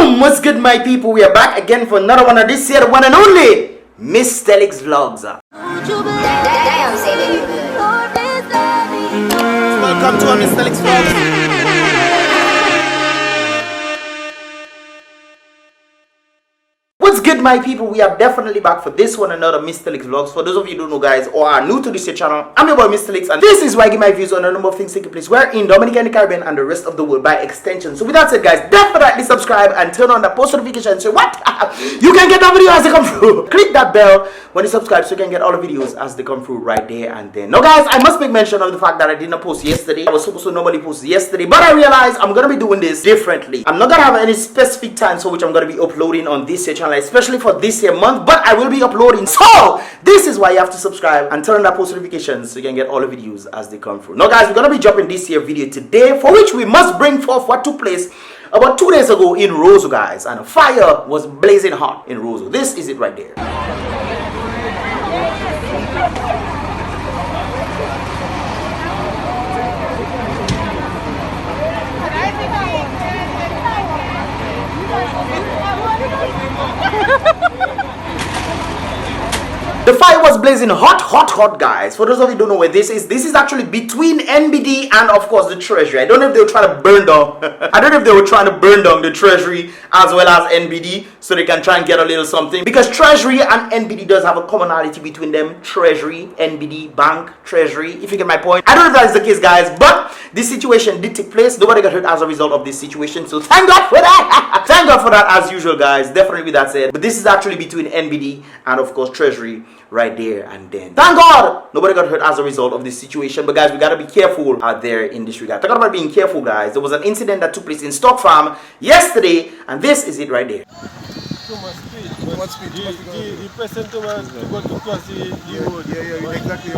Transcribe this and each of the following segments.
Boom! What's good, my people? We are back again for another one of this year, the one and only Mystelics vlogs. Welcome to our Mystelics vlogs. What's good, my people? We are definitely back for this one, another Mystelics vlogs. For those of you who don't know, guys, or are new to this channel, I'm your boy Mystelics, and this is where I give my views on a number of things taking place where in Dominica and the Caribbean and the rest of the world by extension. So with that said, guys, definitely subscribe and turn on the post notification so what? You can get the video as they come through. Click that bell when you subscribe so you can get all the videos as they come through right there and then. Now, guys, I must make mention of the fact that I did not post yesterday. I was supposed to normally post yesterday, but I realized I'm going to be doing this differently. I'm not going to have any specific time for which I'm going to be uploading on this channel, especially for this year month, but I will be uploading. So this is why you have to subscribe and turn on that post notifications so you can get all the videos as they come through. Now, guys, we're going to be dropping this year video today, for which we must bring forth what took place about 2 days ago in Roseau, guys, and a fire was blazing hot in Roseau. This is it right there. The fire was blazing hot, guys. For those of you who don't know where this is actually between NBD and, of course, the Treasury. I don't know if they were trying to burn down. I don't know if they were trying to burn down the Treasury as well as NBD so they can try and get a little something. Because Treasury and NBD does have a commonality between them. Treasury, NBD, Bank, Treasury. If you get my point. I don't know if that is the case, guys, but this situation did take place. Nobody got hurt as a result of this situation. So thank God for that. Thank God for that as usual, guys. Definitely with that said. But this is actually between NBD and, of course, Treasury. Right there and then. Thank God nobody got hurt as a result of this situation. But guys, we gotta be careful out there in this regard. Talk about being careful, guys. There was an incident that took place in Stock Farm yesterday, and this is it right there. Too much speed. Too much speed. The person to go to cross the road. Yeah, exactly.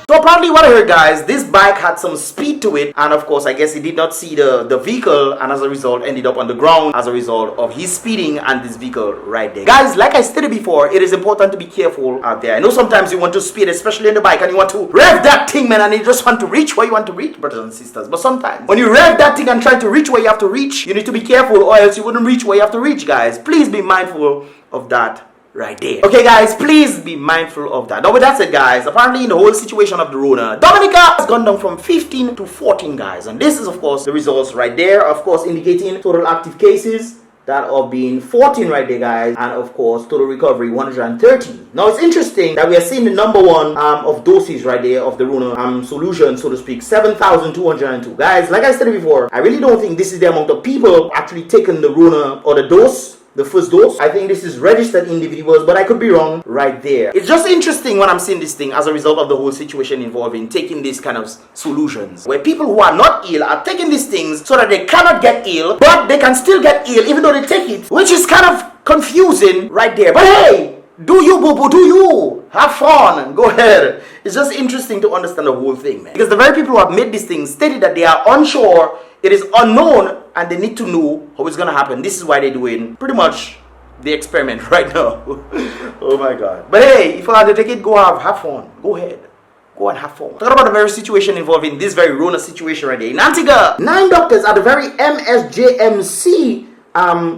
So apparently what I heard, guys, this bike had some speed to it, and of course I guess he did not see the vehicle, and as a result ended up on the ground as a result of his speeding and this vehicle right there. Guys, like I stated before, it is important to be careful out there. I know sometimes you want to speed, especially in the bike, and you want to rev that thing, man, and you just want to reach where you want to reach, brothers and sisters. But sometimes when you rev that thing and try to reach where you have to reach, you need to be careful or else you wouldn't reach where you have to reach, guys. Please be mindful of that right there. Okay, guys, please be mindful of that. Now, with that said, guys, apparently in the whole situation of the rona, Dominica has gone down from 15 to 14, guys. And this is, of course, the results right there. Of course, indicating total active cases that are being 14 right there, guys. And, of course, total recovery 130. Now, it's interesting that we are seeing the number one of doses right there of the rona solution, so to speak, 7,202. Guys, like I said before, I really don't think this is the amount of people actually taking the rona or the dose. The first dose. I think this is registered individuals, but I could be wrong right there. It's just interesting when I'm seeing this thing as a result of the whole situation involving taking these kind of solutions, where people who are not ill are taking these things so that they cannot get ill, but they can still get ill even though they take it, which is kind of confusing right there. But hey, do you, boo-boo, do you. Have fun. Go ahead. It's just interesting to understand the whole thing, man. Because the very people who have made these things stated that they are unsure, it is unknown, and they need to know how it's going to happen. This is why they're doing pretty much the experiment right now. Oh my God. But hey, if you want to take it, go have fun. Go ahead. Go and have fun. Talk about the very situation involving this very rona situation right there. In Antigua, 9 doctors at the very MSJMC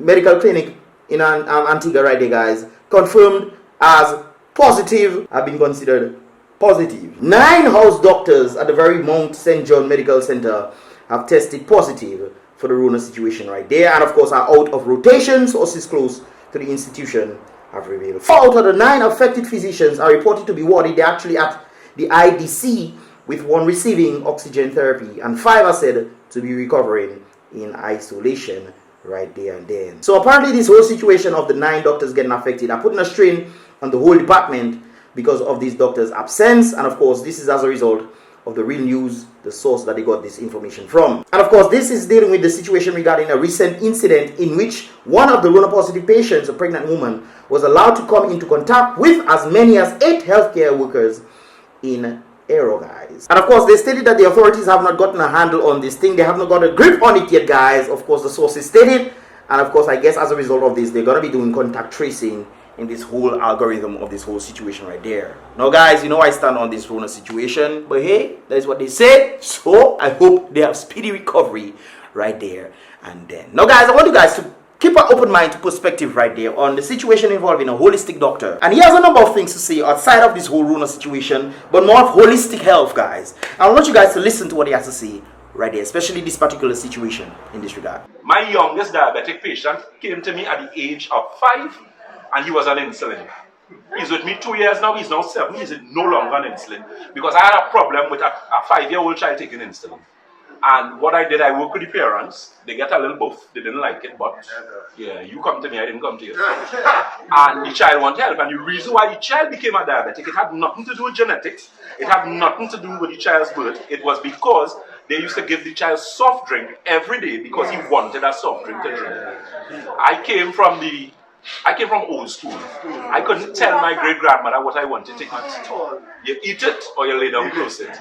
medical clinic in Antigua right there, guys, confirmed as positive, have been considered positive. 9 house doctors at the very Mount St. John Medical Center have tested positive for the rona situation right there, and of course are out of rotation, sources close to the institution have revealed. 4 out of the 9 affected physicians are reported to be warded. They're actually at the IDC, with 1 receiving oxygen therapy, and 5 are said to be recovering in isolation right there and then. So apparently this whole situation of the 9 doctors getting affected are putting a strain on the whole department because of these doctors' absence, and of course this is as a result of the real news, the source that they got this information from. And of course, this is dealing with the situation regarding a recent incident in which one of the rona positive patients, a pregnant woman, was allowed to come into contact with as many as 8 healthcare workers in Aero, guys. And of course, they stated that the authorities have not gotten a handle on this thing. They have not got a grip on it yet, guys. Of course, the sources stated. And of course, I guess as a result of this, they're going to be doing contact tracing in this whole algorithm of this whole situation right there. Now guys, you know I stand on this rona situation, but hey, that is what they say. So I hope they have speedy recovery right there and then. Now guys, I want you guys to keep an open mind to perspective right there on the situation involving a holistic doctor. And he has a number of things to say outside of this whole rona situation, but more of holistic health, guys. I want you guys to listen to what he has to say right there, especially this particular situation in this regard. My youngest diabetic patient came to me at the age of 5 and he was on insulin. He's with me 2 years now, he's now 7, he's no longer on insulin because I had a problem with a 5-year-old child taking insulin. And what I did, I worked with the parents. They get a little buff. They didn't like it, but yeah, you come to me, I didn't come to you. And the child wanted help. And the reason why the child became a diabetic, it had nothing to do with genetics. It had nothing to do with the child's birth. It was because they used to give the child soft drink every day because he wanted a soft drink to drink. I came from old school. I couldn't tell my great grandmother what I wanted to eat. You eat it or you lay down close it.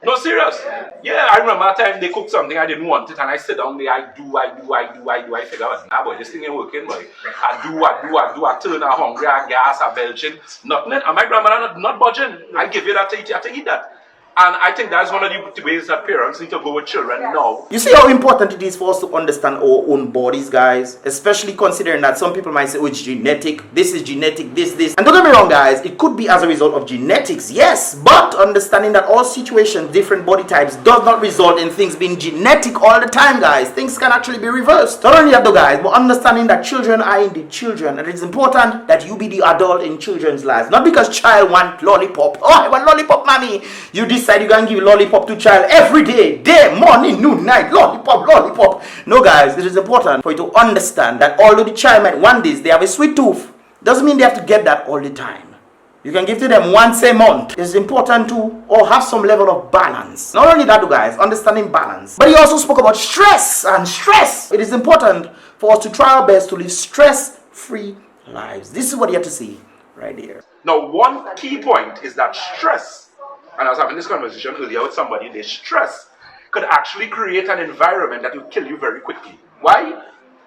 No, serious. Yeah, I remember a time they cooked something, I didn't want it, and I sit down there, I figure out, nah boy, this thing ain't working, boy. I turn her hungry, I gas, I belching, nothing. And my grandmother not budging. I give you that to eat, you have to eat that. And I think that's one of the ways that parents need to go with children now. You see how important it is for us to understand our own bodies, guys? Especially considering that some people might say, oh, it's genetic, this is genetic, this. And don't get me wrong, guys, it could be as a result of genetics, yes. But understanding that all situations, different body types, does not result in things being genetic all the time, guys. Things can actually be reversed. Not only that though, guys, but understanding that children are indeed children. And it's important that you be the adult in children's lives. Not because child want lollipop. Oh, I want lollipop, mommy. You decide you can give lollipop to child every day, morning, noon, night, lollipop. No, guys, it is important for you to understand that although the child might want this, they have a sweet tooth, doesn't mean they have to get that all the time. You can give to them once a month. It's important to have some level of balance. Not only that, though, guys, understanding balance. But he also spoke about stress and stress. It is important for us to try our best to live stress-free lives. This is what you have to see right here. Now, one key point is that stress, and I was having this conversation earlier with somebody, the stress could actually create an environment that will kill you very quickly. Why?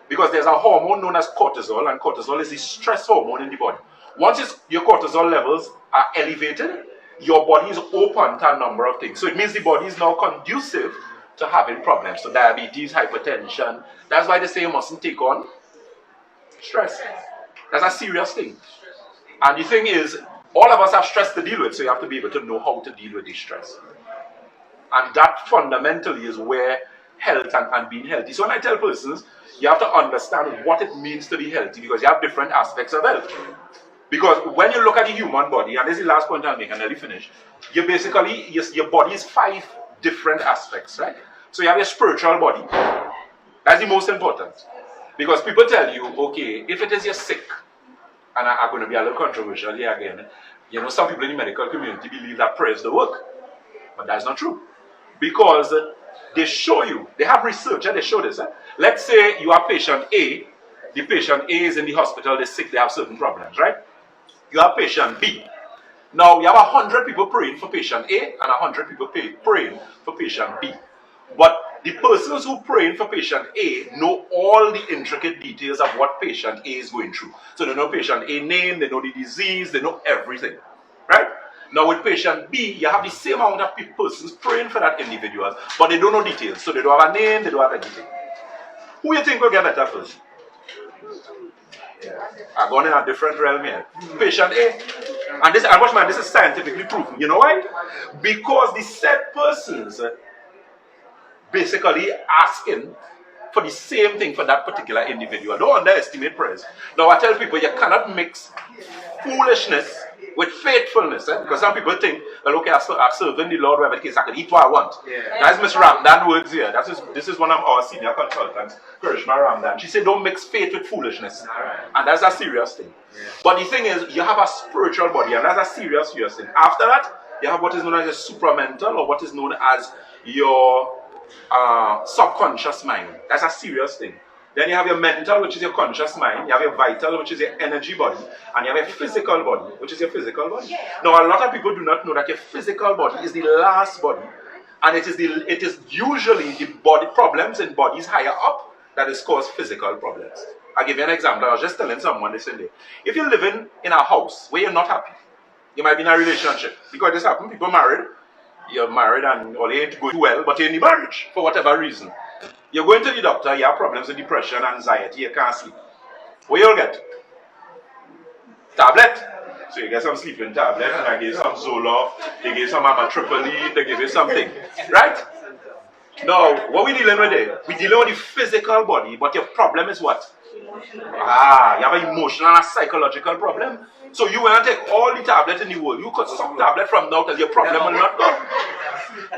Because there's a hormone known as cortisol, and cortisol is the stress hormone in the body. Once your cortisol levels are elevated, your body is open to a number of things. So it means the body is now conducive to having problems. So diabetes, hypertension. That's why they say you mustn't take on stress. That's a serious thing. And the thing is, all of us have stress to deal with, so you have to be able to know how to deal with this stress. And that fundamentally is where health and being healthy. So when I tell persons, you have to understand what it means to be healthy, because you have different aspects of health. Because when you look at the human body, and this is the last point I'll make and I'll finish, you basically, your body is 5 different aspects, right? So you have your spiritual body. That's the most important. Because people tell you, okay, if it is you're sick, and I'm going to be a little controversial here again, you know, some people in the medical community believe that prayers don't work. But that's not true. Because they show you, they have research, they show this. Let's say you are patient A, the patient A is in the hospital, they're sick, they have certain problems, right? You have patient B. Now, you have 100 people praying for patient A and 100 people praying for patient B. But the persons who praying for patient A know all the intricate details of what patient A is going through. So they know patient A name, they know the disease, they know everything, right? Now with patient B, you have the same amount of persons praying for that individual, but they don't know details. So they don't have a name, they don't have anything. Who you think will get better first? I'm going in a different realm here. Patient A. And watch man, this is scientifically proven. You know why? Because the said persons basically asking for the same thing for that particular individual. Don't underestimate prayers. Now I tell people you cannot mix foolishness with faithfulness. Because some people think, well, okay, I'm serving the Lord wherever the case, I can eat what I want. Yeah. That's Miss Ramdan words here. This is one of our senior consultants, Karishma Ramdan. She said, don't mix faith with foolishness. Right. And that's a serious thing. Yeah. But the thing is, you have a spiritual body, and that's a serious thing. After that, you have what is known as a supramental, or what is known as your subconscious mind. That's a serious thing. Then you have your mental, which is your conscious mind. You have your vital, which is your energy body. And you have your physical body, which is your physical body. Now, a lot of people do not know that your physical body is the last body. And it is usually the body problems in bodies higher up that is cause physical problems. I'll give you an example. I was just telling someone this in there. If you're living in a house where you're not happy, you might be in a relationship. Because this happens, people married, you're married and all ain't going well, but you're in the marriage for whatever reason. You're going to the doctor, you have problems with depression, anxiety, you can't sleep. What you'll get? Tablet. So you get some sleeping tablet, and I give some Zoloft, they give some amitriptyline, they give you something. Right? Now, what we dealing with there? We dealing with the physical body, but your problem is what? You have an emotional and a psychological problem. So you will not take all the tablets in the world. You could stop tablet from now till your problem will not go.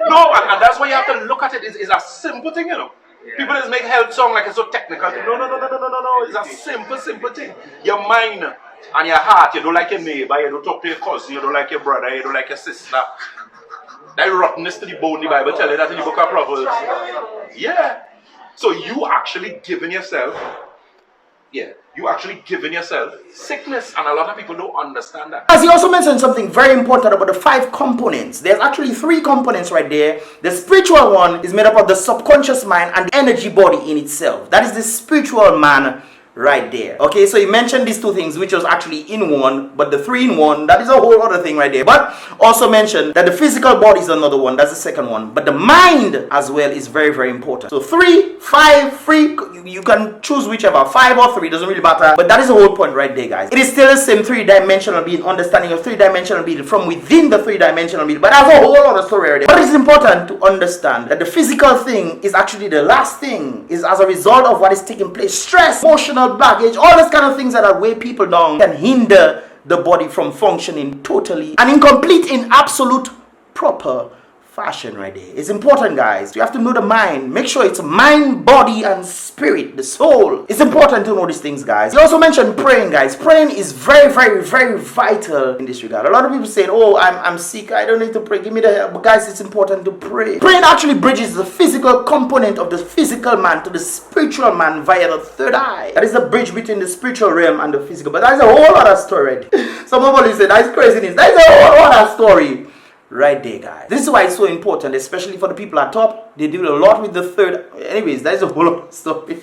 No, and that's why you have to look at it. It's a simple thing, you know. People just make health sound like it's so technical. No. It's a simple thing. Your mind and your heart, you don't like your neighbor, you don't talk to your cousin, you don't like your brother, you don't like your sister. That rottenness to the bone, the Bible tells you that in the book of Proverbs. Yeah. So you actually giving yourself sickness, and a lot of people don't understand that. As he also mentioned something very important about the 5 components. There's actually 3 components right there. The spiritual one is made up of the subconscious mind and the energy body in itself. That is the spiritual man right there. Okay, so he mentioned these 2 things, which was actually in one, but the 3 in one, that is a whole other thing right there. But also mentioned that the physical body is another one, that's the second one. But the mind as well is very, very important. So 3, 5, 3, you can choose whichever, 5 or 3, doesn't really matter. But that is the whole point right there, guys. It is still the same 3-dimensional being, understanding of 3-dimensional being from within the 3-dimensional being. But that's a whole other story right there. But it's important to understand that the physical thing is actually the last thing, is as a result of what is taking place. Stress, emotional baggage, all those kind of things that weigh people down can hinder the body from functioning totally and in complete, in absolute, proper fashion right there. It's important, guys. You have to know the mind. Make sure it's mind, body, and spirit, the soul. It's important to know these things, guys. He also mentioned praying, guys. Praying is very, very, very vital in this regard. A lot of people say, oh, I'm sick, I don't need to pray, give me the help. But guys, it's important to pray. Praying actually bridges the physical component of the physical man to the spiritual man via the third eye. That is the bridge between the spiritual realm and the physical. But that is a whole other story. Some of you say, that's craziness. That is a whole other story right there, guys. This is why it's so important, especially for the people at top. They deal a lot with the third. Anyways, that is a whole other story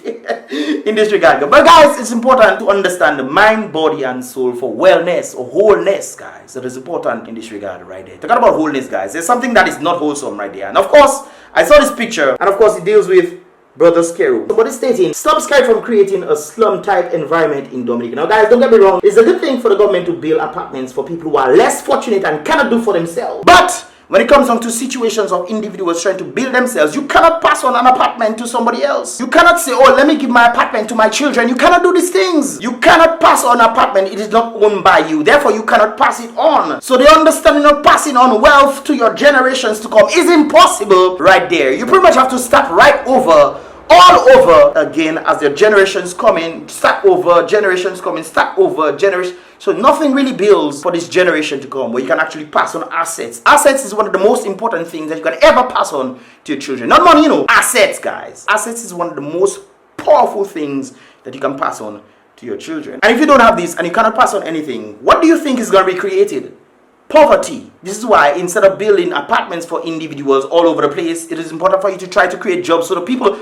in this regard. But guys, it's important to understand the mind, body, and soul for wellness or wholeness, guys. That is important in this regard right there. Talking about wholeness, guys, there's something that is not wholesome right there. And of course, I saw this picture, and of course, it deals with Brother Skeru. Somebody stating, stop Sky from creating a slum type environment in Dominica. Now guys, don't get me wrong, it's a good thing for the government to build apartments for people who are less fortunate and cannot do for themselves. But when it comes down to situations of individuals trying to build themselves, you cannot pass on an apartment to somebody else. You cannot say, oh, let me give my apartment to my children. You cannot do these things. You cannot pass on an apartment. It is not owned by you. Therefore, you cannot pass it on. So the understanding of passing on wealth to your generations to come is impossible right there. You pretty much have to start right over, all over again as your generations come in, start over, generations come in, start over, generation. So nothing really builds for this generation to come where you can actually pass on assets. Assets is one of the most important things that you can ever pass on to your children. Not money, you know. Assets, guys. Assets is one of the most powerful things that you can pass on to your children. And if you don't have this and you cannot pass on anything, what do you think is going to be created? Poverty. This is why instead of building apartments for individuals all over the place, it is important for you to try to create jobs so that people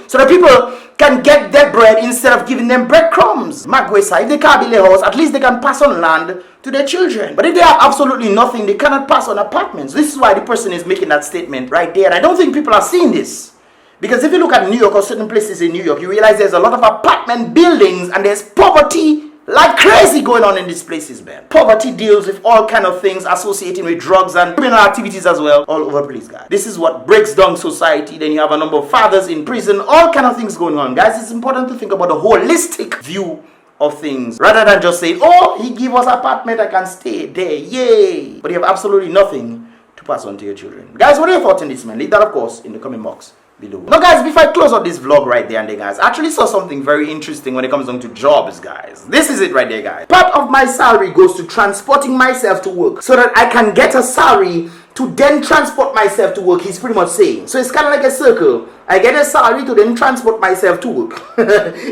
can get their bread instead of giving them breadcrumbs. Magwesa, if they can't build a house, at least they can pass on land to their children. But if they have absolutely nothing, they cannot pass on apartments. This is why the person is making that statement right there. And I don't think people are seeing this. Because if you look at New York or certain places in New York, you realize there's a lot of apartment buildings and there's poverty like crazy going on in these places, man. Poverty deals with all kind of things associated with drugs and criminal activities as well, all over the place, guys. This is what breaks down society. Then you have a number of fathers in prison, all kind of things going on. Guys, it's important to think about the holistic view of things rather than just saying, oh, he give us apartment, I can stay there, yay. But you have absolutely nothing to pass on to your children. Guys, what are your thoughts on this, man? Leave that, of course, in the comment box below. Now guys, before I close out this vlog right there and there, guys, I actually saw something very interesting when it comes down to jobs, guys. This is it right there, guys. Part of my salary goes to transporting myself to work so that I can get a salary to then transport myself to work, he's pretty much saying. So it's kind of like a circle. I get a salary to then transport myself to work.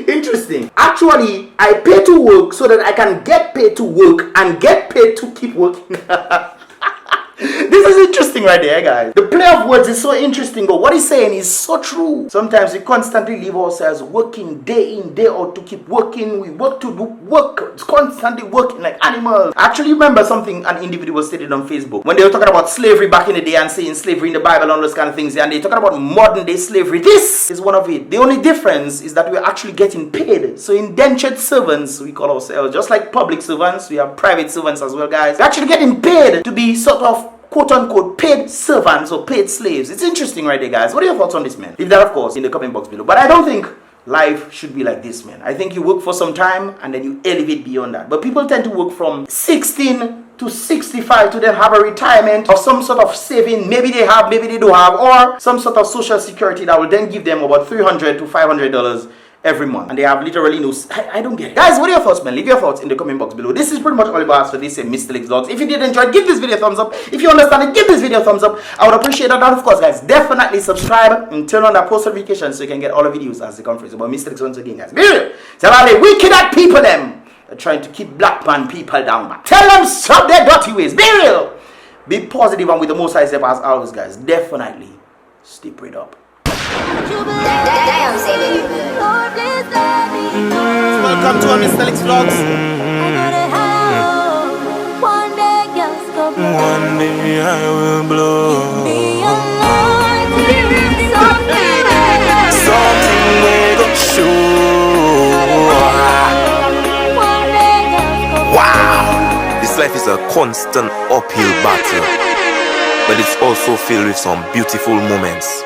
Interesting. Actually, I pay to work so that I can get paid to work and get paid to keep working. This is interesting right there, guys. The play of words is so interesting, but what he's saying is so true. Sometimes we constantly leave ourselves working day in, day out to keep working. We work to do work, constantly working like animals. I actually remember something an individual stated on Facebook when they were talking about slavery back in the day and saying slavery in the Bible and all those kind of things. And they're talking about modern day slavery. This is one of it. The only difference is that we're actually getting paid. So indentured servants, we call ourselves, just like public servants, we have private servants as well, guys. We're actually getting paid to be sort of quote-unquote paid servants or paid slaves. It's interesting right there, guys. What are your thoughts on this, man? Leave that, of course, in the comment box below. But I don't think life should be like this, man. I think you work for some time and then you elevate beyond that. But people tend to work from 16 to 65 to then have a retirement or some sort of saving. Maybe they have, maybe they don't have, or some sort of social security that will then give them about $300 to $500 every month, and they have literally no. I don't get it, guys. What are your thoughts, man? Leave your thoughts in the comment box below. This is pretty much all about for this Mystelics vlogs. If you did enjoy, give this video a thumbs up. If you understand it, give this video a thumbs up. I would appreciate that. And of course, guys, definitely subscribe and turn on that post notification so you can get all the videos as they come through. So about Mystelics once again, guys. Tell all the wicked people them are trying to keep black man people down, man. Tell them stop their dirty ways. Be real, be positive, and with the most I step as always, guys. Definitely stay prayed up. Welcome to our Mystelics vlogs. One day I will blow. Something we gon' show. Wow, this life is a constant uphill battle, but it's also filled with some beautiful moments.